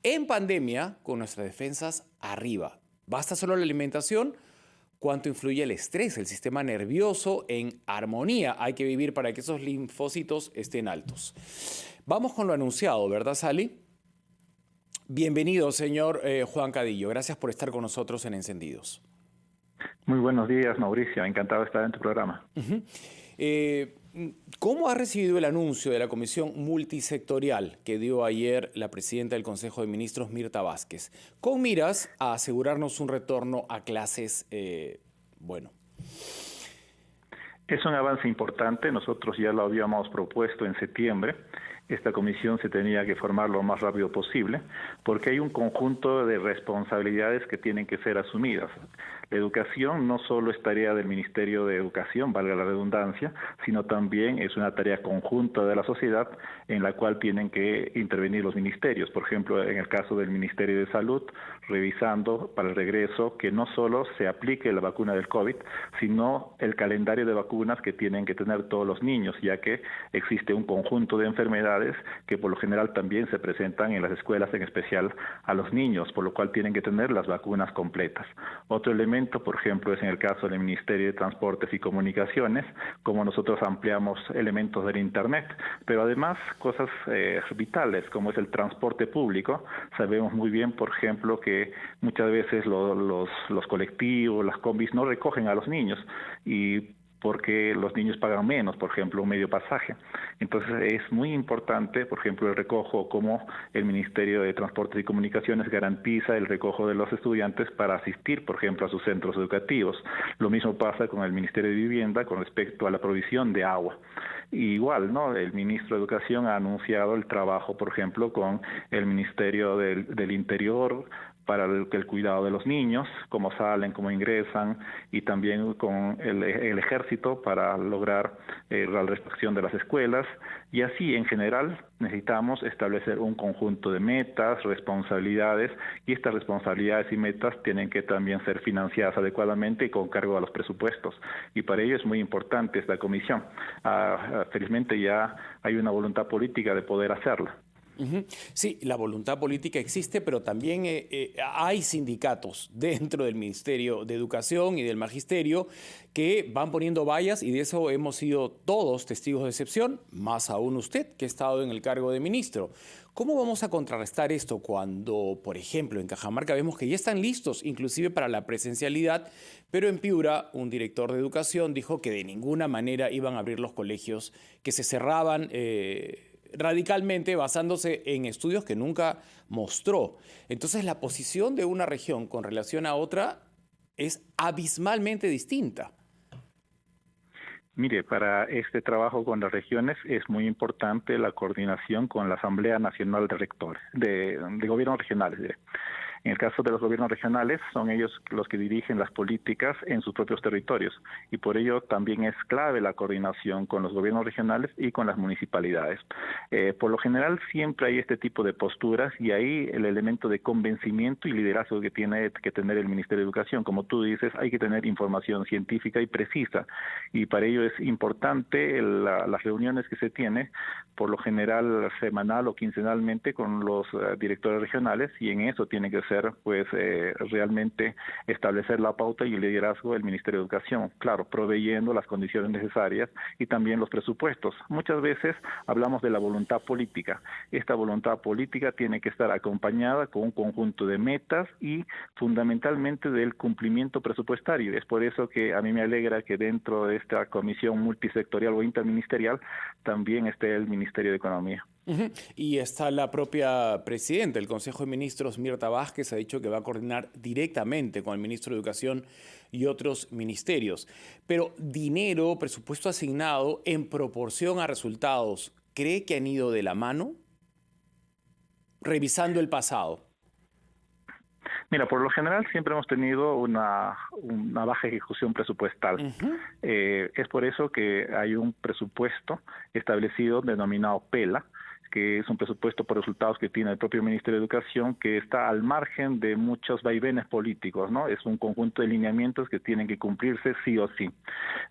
En pandemia, con nuestras defensas arriba. Basta solo la alimentación. ¿Cuánto influye el estrés, el sistema nervioso en armonía? Hay que vivir para que esos linfocitos estén altos. Vamos con lo anunciado, ¿verdad, Sally? Bienvenido, señor Juan Cadillo. Gracias por estar con nosotros en Encendidos. Muy buenos días, Mauricio. Encantado de estar en tu programa. Eh, ¿Cómo ha recibido el anuncio de la comisión multisectorial que dio ayer la presidenta del Consejo de Ministros, Mirta Vázquez, con miras a asegurarnos un retorno a clases, bueno? Es un avance importante. Nosotros ya lo habíamos propuesto en septiembre. Esta comisión se tenía que formar lo más rápido posible porque hay un conjunto de responsabilidades que tienen que ser asumidas. La educación no solo es tarea del Ministerio de Educación, valga la redundancia, sino también es una tarea conjunta de la sociedad en la cual tienen que intervenir los ministerios. Por ejemplo, en el caso del Ministerio de Salud, revisando para el regreso que no solo se aplique la vacuna del COVID, sino el calendario de vacunas que tienen que tener todos los niños, ya que existe un conjunto de enfermedades que por lo general también se presentan en las escuelas, en especial a los niños, por lo cual tienen que tener las vacunas completas. Otro elemento, por ejemplo, es en el caso del Ministerio de Transportes y Comunicaciones, como nosotros ampliamos elementos del Internet, pero además cosas vitales, como es el transporte público. Sabemos muy bien, por ejemplo, que muchas veces los colectivos, las combis no recogen a los niños y porque los niños pagan menos, por ejemplo, un medio pasaje. Entonces es muy importante, por ejemplo, el recojo, como el Ministerio de Transportes y Comunicaciones garantiza el recojo de los estudiantes para asistir, por ejemplo, a sus centros educativos. Lo mismo pasa con el Ministerio de Vivienda con respecto a la provisión de agua. Y igual, ¿no? El ministro de Educación ha anunciado el trabajo, por ejemplo, con el Ministerio del Interior, para el cuidado de los niños, cómo salen, cómo ingresan, y también con el ejército para lograr la respección de las escuelas. Y así, en general, necesitamos establecer un conjunto de metas, responsabilidades, y estas responsabilidades y metas tienen que también ser financiadas adecuadamente y con cargo a los presupuestos. Y para ello es muy importante esta comisión. Felizmente ya hay una voluntad política de poder hacerla. Sí, la voluntad política existe, pero también hay sindicatos dentro del Ministerio de Educación y del Magisterio que van poniendo vallas, y de eso hemos sido todos testigos de excepción, más aún usted, que ha estado en el cargo de ministro. ¿Cómo vamos a contrarrestar esto cuando, por ejemplo, en Cajamarca vemos que ya están listos, inclusive para la presencialidad, pero en Piura un director de educación dijo que de ninguna manera iban a abrir los colegios, que se cerraban radicalmente basándose en estudios que nunca mostró? Entonces la posición de una región con relación a otra es abismalmente distinta. Mire, para este trabajo con las regiones es muy importante la coordinación con la Asamblea Nacional de Rectores, de gobiernos regionales. En el caso de los gobiernos regionales, son ellos los que dirigen las políticas en sus propios territorios, y por ello también es clave la coordinación con los gobiernos regionales y con las municipalidades. Por lo general siempre hay este tipo de posturas, y ahí el elemento de convencimiento y liderazgo que tiene que tener el Ministerio de Educación. Como tú dices, hay que tener información científica y precisa, y para ello es importante las reuniones que se tiene, por lo general semanal o quincenalmente, con los directores regionales, y en eso tiene que ser realmente establecer la pauta y el liderazgo del Ministerio de Educación, claro, proveyendo las condiciones necesarias y también los presupuestos. Muchas veces hablamos de la voluntad política. Esta voluntad política tiene que estar acompañada con un conjunto de metas y fundamentalmente del cumplimiento presupuestario. Es por eso que a mí me alegra que dentro de esta comisión multisectorial o interministerial también esté el Ministerio de Economía. Y está la propia presidenta del Consejo de Ministros, Mirta Vázquez, ha dicho que va a coordinar directamente con el ministro de Educación y otros ministerios. Pero dinero, presupuesto asignado en proporción a resultados, ¿cree que han ido de la mano? Revisando el pasado. Mira, por lo general siempre hemos tenido una baja ejecución presupuestal. Es por eso que hay un presupuesto establecido denominado PELA, que es un presupuesto por resultados que tiene el propio Ministerio de Educación, que está al margen de muchos vaivenes políticos, ¿no? Es un conjunto de lineamientos que tienen que cumplirse sí o sí.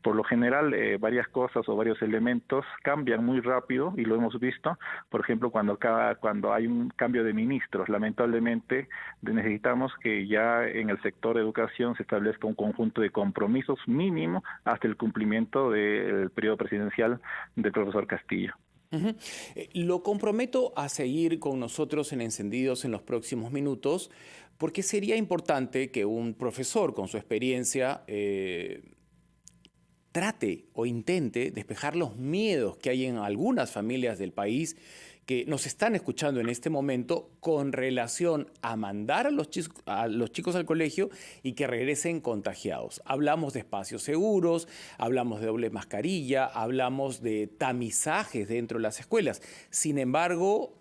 Por lo general, varias cosas o varios elementos cambian muy rápido y lo hemos visto, por ejemplo, cuando hay un cambio de ministros. Lamentablemente necesitamos que ya en el sector de educación se establezca un conjunto de compromisos mínimo hasta el cumplimiento del periodo presidencial del profesor Castillo. Lo comprometo a seguir con nosotros en Encendidos en los próximos minutos, porque sería importante que un profesor con su experiencia trate o intente despejar los miedos que hay en algunas familias del país que nos están escuchando en este momento con relación a mandar a los chicos al colegio y que regresen contagiados. Hablamos de espacios seguros, hablamos de doble mascarilla, hablamos de tamizajes dentro de las escuelas. Sin embargo,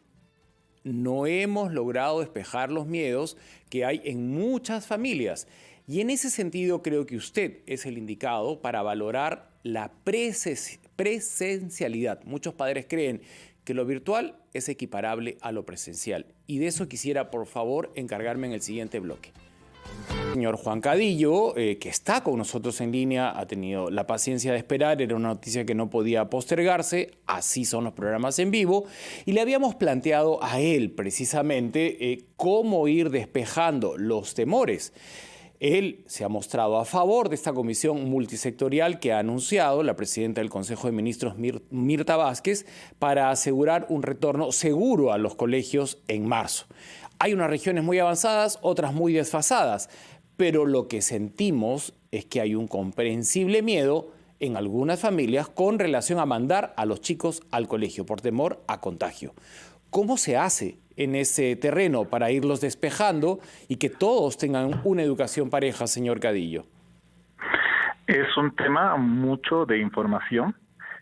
no hemos logrado despejar los miedos que hay en muchas familias. Y en ese sentido creo que usted es el indicado para valorar la presencialidad. Muchos padres creen que lo virtual es equiparable a lo presencial. Y de eso quisiera, por favor, encargarme en el siguiente bloque. Señor Juan Cadillo, que está con nosotros en línea, ha tenido la paciencia de esperar, era una noticia que no podía postergarse, así son los programas en vivo, y le habíamos planteado a él precisamente cómo ir despejando los temores. Él se ha mostrado a favor de esta comisión multisectorial que ha anunciado la presidenta del Consejo de Ministros, Mirta Vázquez, para asegurar un retorno seguro a los colegios en marzo. Hay unas regiones muy avanzadas, otras muy desfasadas, pero lo que sentimos es que hay un comprensible miedo en algunas familias con relación a mandar a los chicos al colegio por temor a contagio. ¿Cómo se hace en ese terreno para irlos despejando y que todos tengan una educación pareja, señor Cadillo? Es un tema mucho de información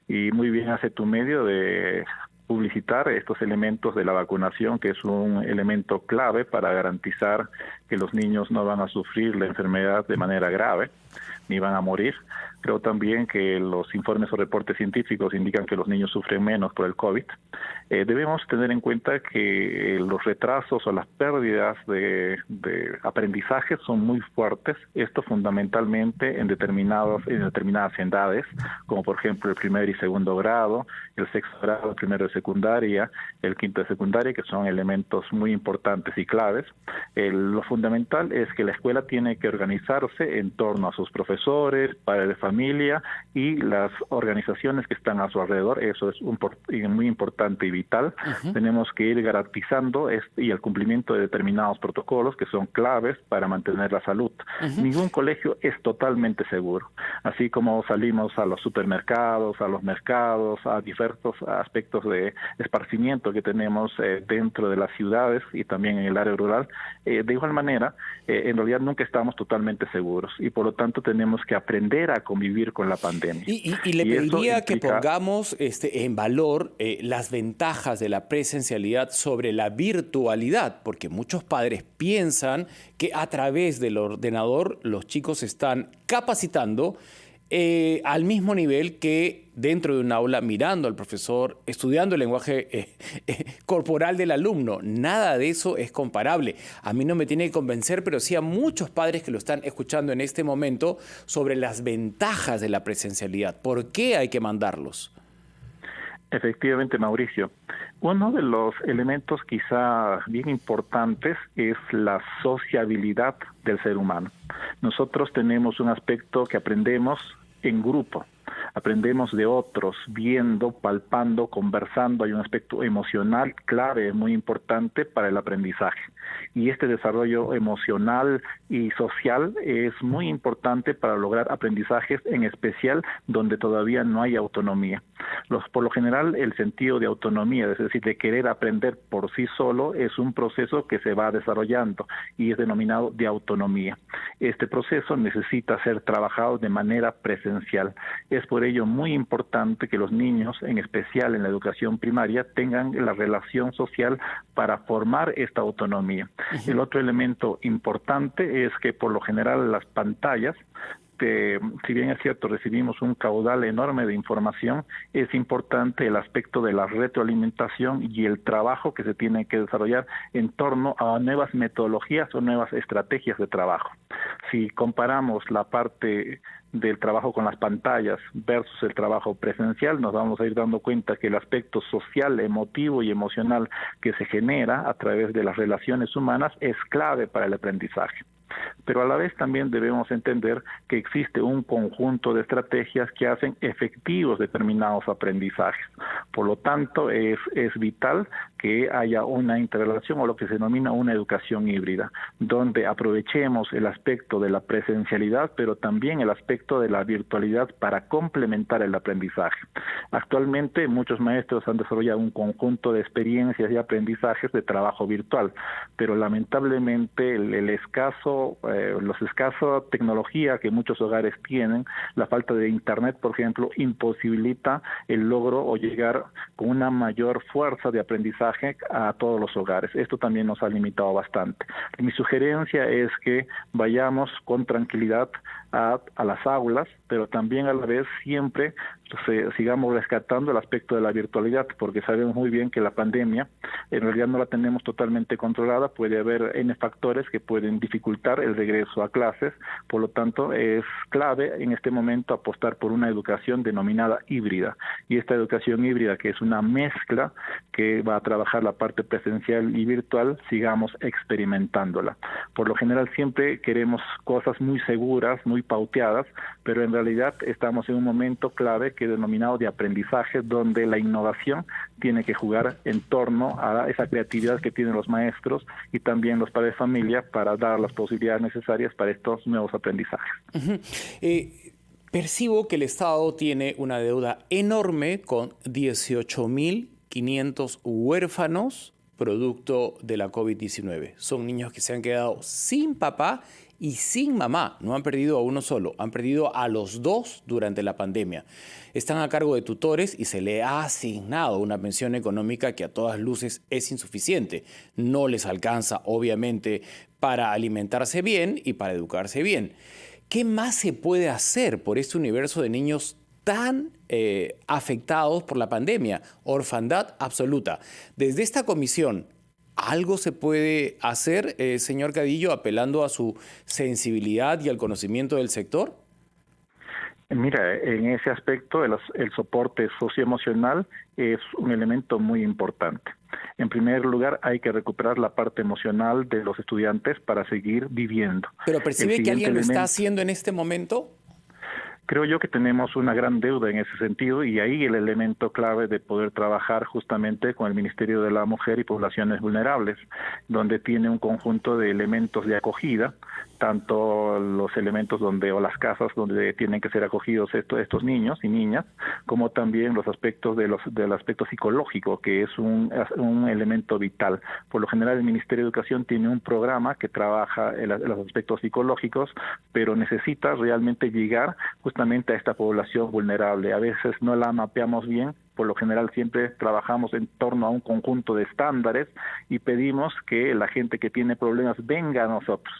y muy bien hace tu medio de publicitar estos elementos de la vacunación, que es un elemento clave para garantizar que los niños no van a sufrir la enfermedad de manera grave ni van a morir. Creo también que los informes o reportes científicos indican que los niños sufren menos por el COVID. Debemos tener en cuenta que los retrasos o las pérdidas de aprendizaje son muy fuertes. Esto fundamentalmente en determinadas edades, como por ejemplo el primer y segundo grado, el sexto grado, el primero de secundaria, el quinto de secundaria, que son elementos muy importantes y claves. Lo fundamental es que la escuela tiene que organizarse en torno a sus profesores, padres de familia y las organizaciones que están a su alrededor. Eso es muy importante y vital. Tenemos que ir garantizando y el cumplimiento de determinados protocolos que son claves para mantener la salud. Ningún colegio es totalmente seguro. Así como salimos a los supermercados, a los mercados, a diversos aspectos de esparcimiento que tenemos dentro de las ciudades y también en el área rural, de igual manera, en realidad nunca estamos totalmente seguros y por lo tanto tenemos que aprender a convivir con la pandemia. Y le pediría que pongamos en valor las ventajas de la presencialidad sobre la virtualidad, porque muchos padres piensan que a través del ordenador los chicos se están capacitando al mismo nivel que dentro de un aula, mirando al profesor, estudiando el lenguaje corporal del alumno. Nada de eso es comparable. A mí no me tiene que convencer, pero sí a muchos padres que lo están escuchando en este momento sobre las ventajas de la presencialidad. ¿Por qué hay que mandarlos? Efectivamente, Mauricio. Uno de los elementos quizá bien importantes es la sociabilidad del ser humano. Nosotros tenemos un aspecto que aprendemos en grupo. Aprendemos de otros, viendo, palpando, conversando. Hay un aspecto emocional clave, muy importante para el aprendizaje. Y este desarrollo emocional y social es muy importante para lograr aprendizajes, en especial donde todavía no hay autonomía. Por lo general, el sentido de autonomía, es decir, de querer aprender por sí solo, es un proceso que se va desarrollando y es denominado de autonomía. Este proceso necesita ser trabajado de manera presencial. Es por ello muy importante que los niños, en especial en la educación primaria, tengan la relación social para formar esta autonomía. El otro elemento importante es que por lo general las pantallas si bien es cierto, recibimos un caudal enorme de información, es importante el aspecto de la retroalimentación y el trabajo que se tiene que desarrollar en torno a nuevas metodologías o nuevas estrategias de trabajo. Si comparamos la parte del trabajo con las pantallas versus el trabajo presencial, nos vamos a ir dando cuenta que el aspecto social, emotivo y emocional que se genera a través de las relaciones humanas es clave para el aprendizaje. Pero a la vez también debemos entender que existe un conjunto de estrategias que hacen efectivos determinados aprendizajes. Por lo tanto, es vital que haya una interrelación o lo que se denomina una educación híbrida, donde aprovechemos el aspecto de la presencialidad, pero también el aspecto de la virtualidad para complementar el aprendizaje. Actualmente, muchos maestros han desarrollado un conjunto de experiencias y aprendizajes de trabajo virtual, pero lamentablemente los escasos tecnología que muchos hogares tienen, la falta de internet, por ejemplo, imposibilita el logro o llegar con una mayor fuerza de aprendizaje a todos los hogares. Esto también nos ha limitado bastante. Mi sugerencia es que vayamos con tranquilidad a las aulas, pero también a la vez siempre sigamos rescatando el aspecto de la virtualidad, porque sabemos muy bien que la pandemia en realidad no la tenemos totalmente controlada, puede haber N factores que pueden dificultar el regreso a clases, por lo tanto es clave en este momento apostar por una educación denominada híbrida, y esta educación híbrida, que es una mezcla que va a trabajar la parte presencial y virtual, sigamos experimentándola. Por lo general siempre queremos cosas muy seguras, muy pauteadas, pero en realidad estamos en un momento clave que es denominado de aprendizaje, donde la innovación tiene que jugar en torno a esa creatividad que tienen los maestros y también los padres de familia para dar las posibilidades necesarias para estos nuevos aprendizajes. Percibo que el Estado tiene una deuda enorme con 18.500 huérfanos producto de la COVID-19. Son niños que se han quedado sin papá y sin mamá. No han perdido a uno solo, han perdido a los dos durante la pandemia. Están a cargo de tutores y se le ha asignado una pensión económica que a todas luces es insuficiente. No les alcanza, obviamente, para alimentarse bien y para educarse bien. ¿Qué más se puede hacer por este universo de niños tan afectados por la pandemia? Orfandad absoluta. Desde esta comisión, ¿algo se puede hacer, señor Cadillo, apelando a su sensibilidad y al conocimiento del sector? Mira, en ese aspecto el soporte socioemocional es un elemento muy importante. En primer lugar, hay que recuperar la parte emocional de los estudiantes para seguir viviendo. ¿Pero percibe que alguien lo está haciendo en este momento? Creo yo que tenemos una gran deuda en ese sentido, y ahí el elemento clave de poder trabajar justamente con el Ministerio de la Mujer y Poblaciones Vulnerables, donde tiene un conjunto de elementos de acogida, tanto los elementos o las casas donde tienen que ser acogidos estos niños y niñas, como también los aspectos del aspecto psicológico, que es un elemento vital. Por lo general, el Ministerio de Educación tiene un programa que trabaja los aspectos psicológicos, pero necesita realmente llegar justamente a esta población vulnerable. A veces no la mapeamos bien. Por lo general siempre trabajamos en torno a un conjunto de estándares y pedimos que la gente que tiene problemas venga a nosotros.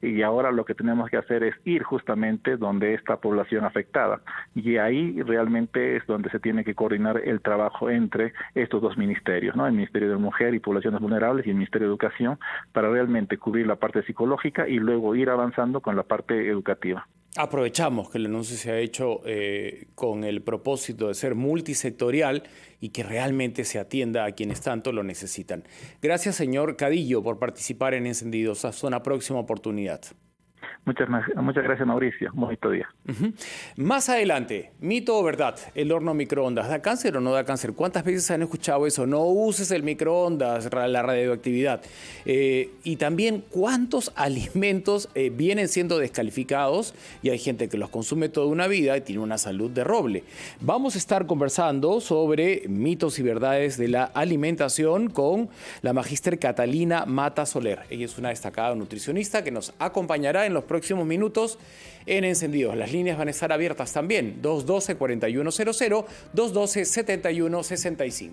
Y ahora lo que tenemos que hacer es ir justamente donde esta población afectada. Y ahí realmente es donde se tiene que coordinar el trabajo entre estos dos ministerios, ¿no? El Ministerio de Mujer y Poblaciones Vulnerables y el Ministerio de Educación, para realmente cubrir la parte psicológica y luego ir avanzando con la parte educativa. Aprovechamos que el anuncio se ha hecho con el propósito de ser multisectorial y que realmente se atienda a quienes tanto lo necesitan. Gracias, señor Cadillo, por participar en Encendidos. Hasta una próxima oportunidad. Muchas gracias, Mauricio. Bonito día. Más adelante, mito o verdad, el horno microondas, ¿da cáncer o no da cáncer? ¿Cuántas veces han escuchado eso? No uses el microondas, la radioactividad. Y también, ¿cuántos alimentos vienen siendo descalificados? Y hay gente que los consume toda una vida y tiene una salud de roble. Vamos a estar conversando sobre mitos y verdades de la alimentación con la magíster Catalina Mata Soler. Ella es una destacada nutricionista que nos acompañará en los próximos minutos en Encendidos. Las líneas van a estar abiertas también, 212-4100, 212-7165.